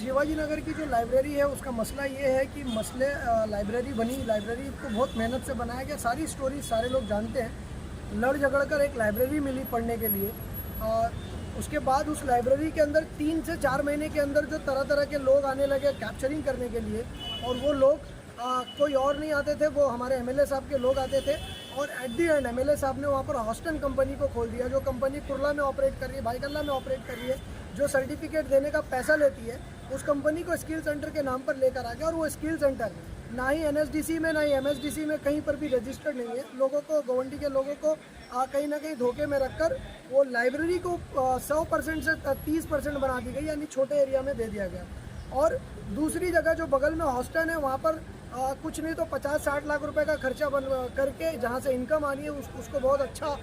शिवाजी नगर की जो लाइब्रेरी है उसका मसला ये है कि लाइब्रेरी बनी, लाइब्रेरी को बहुत मेहनत से बनाया गया, सारी स्टोरी सारे लोग जानते हैं। लड़ झगड़ कर एक लाइब्रेरी मिली पढ़ने के लिए। उसके बाद उस लाइब्रेरी के अंदर 3 से 4 महीने के अंदर जो तरह तरह के लोग आने लगे कैप्चरिंग करने के लिए, और वो लोग कोई और नहीं आते थे, वो हमारे एमएलए साहब के लोग आते थे। और एट दी एंड एमएलए साहब ने वहाँ पर हॉस्टन कंपनी को खोल दिया, जो कंपनी कुर्ला में ऑपरेट कर रही है, भाईकल्ला में ऑपरेट कर रही है, जो सर्टिफिकेट देने का पैसा लेती है, उस कंपनी को स्किल सेंटर के नाम पर लेकर आ गया। और वो स्किल सेंटर ना ही एनएसडीसी में ना ही एमएसडीसी में कहीं पर भी रजिस्टर्ड नहीं है। लोगों को, गोवंडी के लोगों को कहीं ना कहीं धोखे में रखकर वो लाइब्रेरी को 100% से 30% बना दी गई, यानी छोटे एरिया में दे दिया गया। और दूसरी जगह जो बगल में हॉस्टन है, वहाँ पर कुछ नहीं तो 50-60 लाख रुपए का खर्चा करके जहाँ से इनकम आ रही है उसको बहुत अच्छा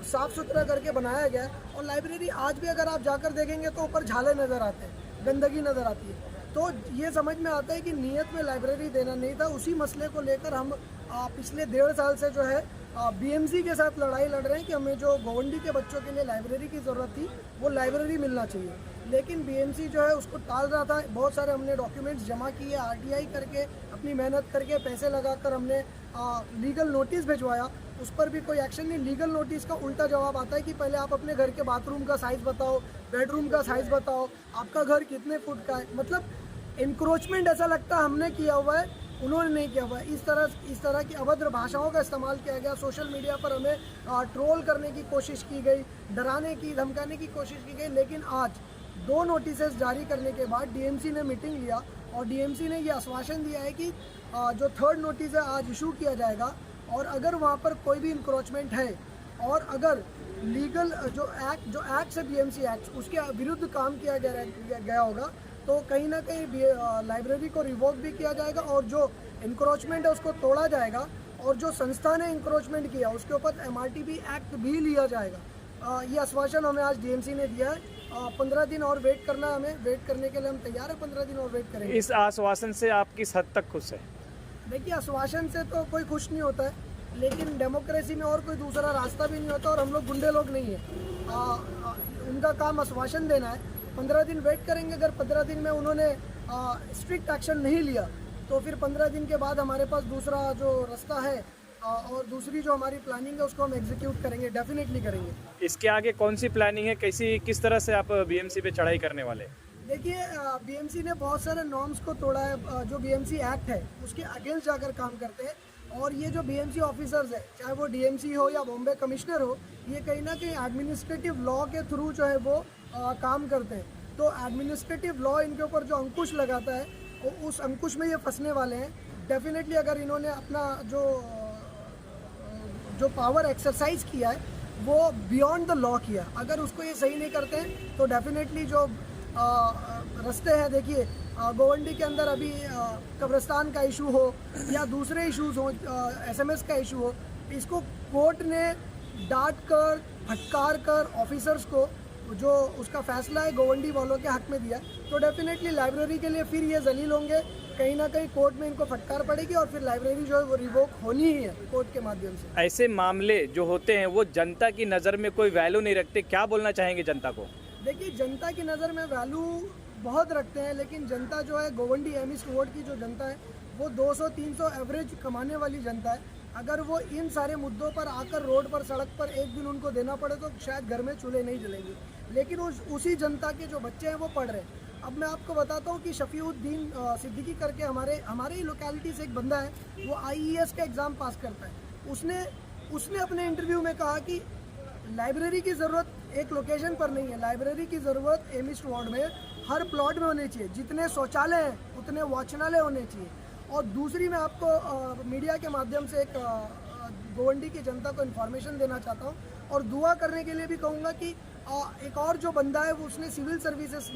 साफ़ सुथरा करके बनाया गया है। और लाइब्रेरी आज भी अगर आप जाकर देखेंगे तो ऊपर झाले नज़र आते हैं, गंदगी नज़र आती है। तो ये समझ में आता है कि नीयत में लाइब्रेरी देना नहीं था। उसी मसले को लेकर हम पिछले 1.5 साल से जो है बीएमसी के साथ लड़ाई लड़ रहे हैं कि हमें जो गोवंडी के बच्चों के लिए लाइब्रेरी की ज़रूरत थी वो लाइब्रेरी मिलना चाहिए। लेकिन बीएमसी जो है उसको टाल रहा था। बहुत सारे हमने डॉक्यूमेंट्स जमा किए, आरटीआई करके, अपनी मेहनत करके, पैसे लगाकर हमने लीगल नोटिस भिजवाया, उस पर भी कोई एक्शन नहीं। लीगल नोटिस का उल्टा जवाब आता है कि पहले आप अपने घर के बाथरूम का साइज़ बताओ, बेडरूम का साइज़ बताओ, आपका घर कितने फुट का है। मतलब इंक्रोचमेंट ऐसा लगता है हमने किया हुआ है, उन्होंने नहीं किया हुआ है। इस तरह की अभद्र भाषाओं का इस्तेमाल किया गया। सोशल मीडिया पर हमें ट्रोल करने की कोशिश की गई, डराने की, धमकाने की कोशिश की गई। लेकिन आज 2 नोटिसेस जारी करने के बाद डीएमसी ने मीटिंग लिया और डीएमसी ने ये आश्वासन दिया है कि जो 3rd नोटिस है आज इशू किया जाएगा। और अगर वहाँ पर कोई भी इंक्रोचमेंट है और अगर लीगल जो एक्ट है बीएमसी एक्ट, उसके विरुद्ध काम किया गया होगा तो कहीं ना कहीं लाइब्रेरी को रिवोक भी किया जाएगा और जो इंक्रोचमेंट है उसको तोड़ा जाएगा। और जो संस्था ने इंक्रोचमेंट किया उसके ऊपर एमआरटीबी एक्ट भी लिया जाएगा। ये आश्वासन हमें आज डीएमसी ने दिया है। 15 दिन और वेट करना है, हमें वेट करने के लिए हम तैयार हैं। 15 दिन और वेट करेंगे। इस आश्वासन से आप किस हद तक खुश हैं? देखिए, आश्वासन से तो कोई खुश नहीं होता है, लेकिन डेमोक्रेसी में और कोई दूसरा रास्ता भी नहीं होता। और हम लोग गुंडे लोग नहीं हैं, उनका काम आश्वासन देना है। 15 दिन वेट करेंगे। अगर 15 दिन में उन्होंने स्ट्रिक्ट एक्शन नहीं लिया तो फिर 15 दिन के बाद हमारे पास दूसरा जो रास्ता है और दूसरी जो हमारी प्लानिंग है उसको हम एग्जीक्यूट करेंगे, डेफिनेटली करेंगे। इसके आगे कौन सी प्लानिंग है, किस तरह से आप बीएमसी पे चढ़ाई करने वाले? देखिए, बीएमसी ने बहुत सारे नॉर्म्स को तोड़ा है। जो बीएमसी एक्ट है उसके अगेंस्ट जाकर काम करते हैं। और ये जो बीएमसी ऑफिसर्स है, चाहे वो डीएमसी हो या बॉम्बे कमिश्नर हो, ये कहीं ना कहीं एडमिनिस्ट्रेटिव लॉ के थ्रू जो है वो काम करते हैं। तो एडमिनिस्ट्रेटिव लॉ इनके ऊपर जो अंकुश लगाता है उस अंकुश में ये फंसने वाले हैं। डेफिनेटली अगर इन्होंने अपना जो पावर एक्सरसाइज किया है वो बियॉन्ड द लॉ किया, अगर उसको ये सही नहीं करते हैं तो डेफिनेटली जो रास्ते हैं, देखिए गोवंडी के अंदर अभी कब्रिस्तान का इशू हो या दूसरे इशूज़ हो, एसएमएस का इशू हो, इसको कोर्ट ने डांट कर, फटकार कर ऑफिसर्स को जो उसका फैसला है गोवंडी वालों के हक में दिया। तो डेफिनेटली लाइब्रेरी के लिए फिर ये जलील होंगे, कहीं ना कहीं कोर्ट में इनको फटकार पड़ेगी और फिर लाइब्रेरी जो है वो रिवोक होनी ही है कोर्ट के माध्यम से। ऐसे मामले जो होते हैं वो जनता की नज़र में कोई वैल्यू नहीं रखते, क्या बोलना चाहेंगे जनता को? देखिए, जनता की नज़र में वैल्यू बहुत रखते हैं, लेकिन जनता जो है गोवंडी एम ईस्ट वार्ड की जो जनता है वो 200-300 एवरेज कमाने वाली जनता है। अगर वो इन सारे मुद्दों पर आकर रोड पर, सड़क पर एक दिन उनको देना पड़े तो शायद घर में चूल्हे नहीं जलेंगे। लेकिन उसी जनता के जो बच्चे हैं वो पढ़ रहे हैं। अब मैं आपको बताता हूँ कि शफीउद्दीन सिद्दीकी करके हमारे ही लोकेलिटी से एक बंदा है, वो IES का एग्ज़ाम पास करता है। उसने अपने इंटरव्यू में कहा कि लाइब्रेरी की ज़रूरत एक लोकेशन पर नहीं है, लाइब्रेरी की ज़रूरत एम ईस्ट वार्ड में हर प्लॉट में होनी चाहिए। जितने शौचालय हैं उतने वाचनालय होने चाहिए। और दूसरी, मैं आपको मीडिया के माध्यम से एक गोवंडी की जनता को इन्फॉर्मेशन देना चाहता हूँ और दुआ करने के लिए भी कहूँगा कि एक और जो बंदा है वो उसने civil services,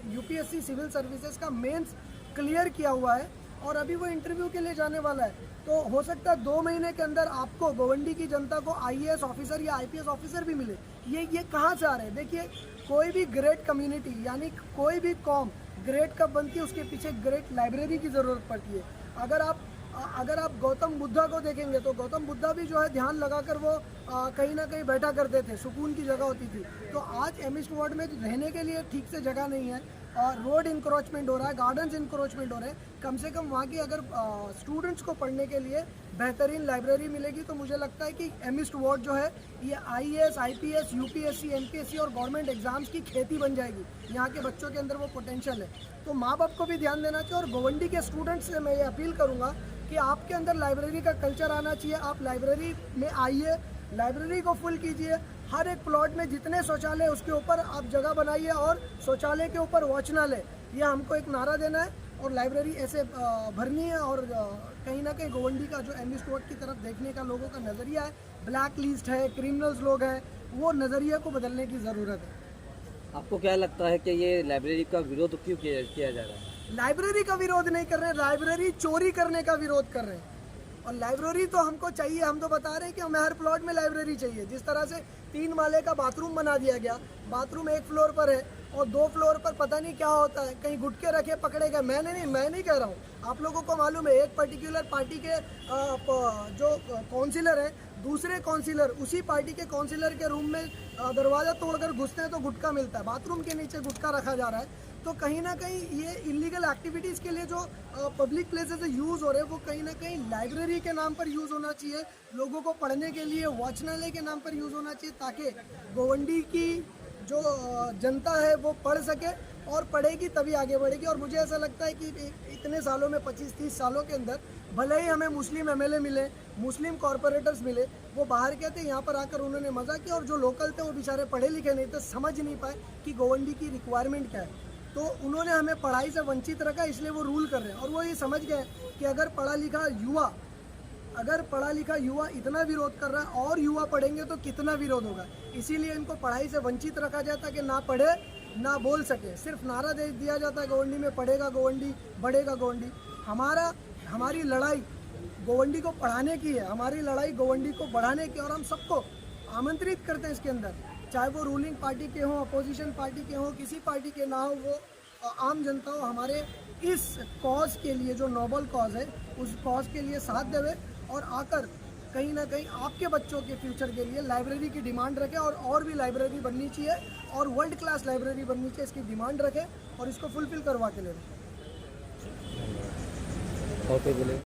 UPSC civil services का मेंस क्लियर किया हुआ है और अभी वो इंटरव्यू के लिए जाने वाला है। तो हो सकता है 2 महीने के अंदर आपको गोवंडी की जनता को IAS ऑफिसर या IPS ऑफिसर भी मिले। ये कहाँ से आ रहे हैं? देखिए, कोई भी ग्रेट कम्युनिटी, यानी कोई भी कौम ग्रेट कब बनती है, उसके पीछे ग्रेट लाइब्रेरी की ज़रूरत पड़ती है। अगर आप गौतम बुद्धा को देखेंगे तो गौतम बुद्धा भी जो है ध्यान लगाकर वो कहीं ना कहीं बैठा करते थे, सुकून की जगह होती थी। तो आज एम ईस्ट वार्ड में रहने के लिए ठीक से जगह नहीं है रोड इंक्रोचमेंट हो रहा है, गार्डन्स इंक्रोचमेंट हो रहे हैं। कम से कम वहाँ की अगर स्टूडेंट्स को पढ़ने के लिए बेहतरीन लाइब्रेरी मिलेगी तो मुझे लगता है कि एमिस्ट वार्ड जो है ये IAS, IPS, UPSC, MPSC और गवर्नमेंट एग्जाम्स की खेती बन जाएगी। यहाँ के बच्चों के अंदर वो पोटेंशियल है, तो माँ बाप को भी ध्यान देना चाहिए। और गोवंडी के स्टूडेंट्स से मैं ये अपील करूँगा कि आपके अंदर लाइब्रेरी का कल्चर आना चाहिए। आप लाइब्रेरी में आइए, लाइब्रेरी को फुल कीजिए। हर एक प्लॉट में जितने शौचालय उसके ऊपर आप जगह बनाइए और शौचालय के ऊपर वाचनालय, ये हमको एक नारा देना है और लाइब्रेरी ऐसे भरनी है। और कहीं ना कहीं गोवंडी का जो एमिस्ट वार्ड की तरफ देखने का लोगों का नज़रिया है, ब्लैक लिस्ट है, क्रिमिनल्स लोग हैं, वो नज़रिया को बदलने की ज़रूरत है। आपको क्या लगता है कि ये लाइब्रेरी का विरोध क्यों किया जा रहा है? लाइब्रेरी का विरोध नहीं कर रहे हैं, लाइब्रेरी चोरी करने का विरोध कर रहे हैं। और लाइब्रेरी तो हमको चाहिए, हम तो बता रहे हैं कि हमें हर प्लॉट में लाइब्रेरी चाहिए। जिस तरह से 3 माले का बाथरूम बना दिया गया, बाथरूम 1 फ्लोर पर है और 2 फ्लोर पर पता नहीं क्या होता है, कहीं गुटके रखे पकड़े गए। मैं नहीं कह रहा हूँ, आप लोगों को मालूम है एक पर्टिकुलर पार्टी के जो काउंसिलर है, दूसरे काउंसिलर उसी पार्टी के काउंसिलर के रूम में दरवाज़ा तोड़कर घुसते हैं तो गुटखा मिलता है, बाथरूम के नीचे गुटखा रखा जा रहा है। तो कहीं ना कहीं ये इलीगल एक्टिविटीज़ के लिए जो पब्लिक प्लेसेस यूज़ हो रहे हैं वो कहीं ना कहीं लाइब्रेरी के नाम पर यूज़ होना चाहिए, लोगों को पढ़ने के लिए वाचनालय के नाम पर यूज़ होना चाहिए, ताकि गोवंडी की जो जनता है वो पढ़ सके और पढ़ेगी तभी आगे बढ़ेगी। और मुझे ऐसा लगता है कि इतने सालों में 25-30 सालों के अंदर भले ही हमें मुस्लिम MLA मिले, मुस्लिम कॉरपोरेटर्स मिले, वो बाहर के थे, यहाँ पर आकर उन्होंने मज़ा किया और जो लोकल थे वो बेचारे पढ़े लिखे नहीं थे, समझ नहीं पाए कि गोवंडी की रिक्वायरमेंट क्या है। तो उन्होंने हमें पढ़ाई से वंचित रखा, इसलिए वो रूल कर रहे हैं। और वो ये समझ गए कि अगर पढ़ा लिखा युवा इतना विरोध कर रहा है और युवा पढ़ेंगे तो कितना विरोध होगा। इसीलिए इनको पढ़ाई से वंचित रखा जाता है कि ना पढ़े ना बोल सके, सिर्फ नारा दे दिया जाता है गोवंडी में पढ़ेगा गोवंडी, बढ़ेगा गोवंडी। हमारी लड़ाई गोवंडी को पढ़ाने की है, हमारी लड़ाई गोवंडी को बढ़ाने की। और हम सबको आमंत्रित करते हैं इसके अंदर, चाहे वो रूलिंग पार्टी के हों, अपोजिशन पार्टी के हों, किसी पार्टी के ना हो, वो आम जनता हो, हमारे इस कॉज के लिए जो नोबल कॉज है उस कॉज के लिए साथ देवे और आकर कहीं ना कहीं आपके बच्चों के फ्यूचर के लिए लाइब्रेरी की डिमांड रखें। और भी लाइब्रेरी बननी चाहिए और वर्ल्ड क्लास लाइब्रेरी बननी चाहिए, इसकी डिमांड रखें और इसको फुलफिल करवा के ले। ओके बोले।